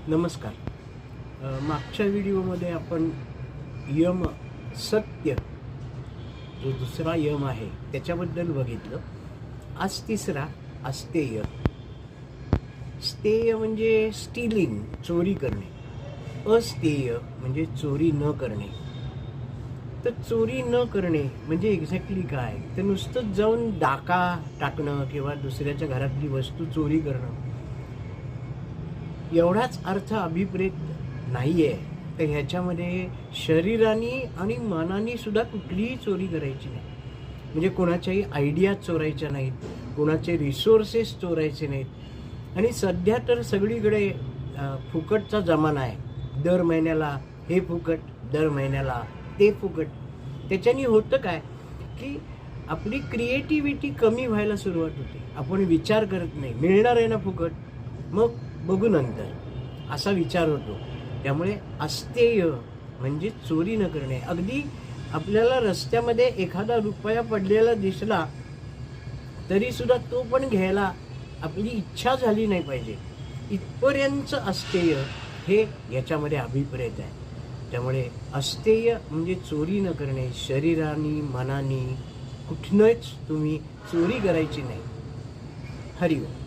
नमस्कार. मागच्या व्हिडिओमध्ये आपण यम सत्य जो दुसरा यम आहे त्याच्याबद्दल बघितलं. आज तिसरा अस्तेय. स्तेय म्हणजे स्टीलिंग, चोरी करणे. अस्तेय म्हणजे चोरी न करणे. तर चोरी न करणे म्हणजे एक्झॅक्टली काय? तर नुसतं जाऊन डाका टाकणं किंवा दुसऱ्याच्या घरातली वस्तू चोरी करणं एवढाच अर्थ अभिप्रेत नाही आहे. तर ह्याच्यामध्ये शरीराने आणि मनाने सुद्धा कुठलीही चोरी करायची नाही. म्हणजे कोणाच्याही आयडिया चोरायच्या नाहीत, कोणाचे रिसोर्सेस चोरायचे नाहीत. आणि सध्या तर सगळीकडे फुकटचा जमाना आहे. दर महिन्याला हे फुकट, दर महिन्याला ते फुकट. त्याच्याने होतं काय की आपली क्रिएटिव्हिटी कमी व्हायला सुरुवात होते. आपण विचार करत नाही, मिळणार आहे ना फुकट, मग बघू नंतर, असा विचार होतो. त्यामुळे अस्तेय म्हणजे चोरी न करणे. अगदी आपल्याला रस्त्यामध्ये एखादा रुपया पडलेला दिसला तरी सुद्धा तो पण घ्यायला आपली इच्छा झाली नाही पाहिजे, इथपर्यंत अस्तेय हे याच्यामध्ये अभिप्रेत आहे. त्यामुळे अस्तेय म्हणजे चोरी न करणे. शरीराने मनाने कुठनंच तुम्ही चोरी करायची नाही. हरिओम.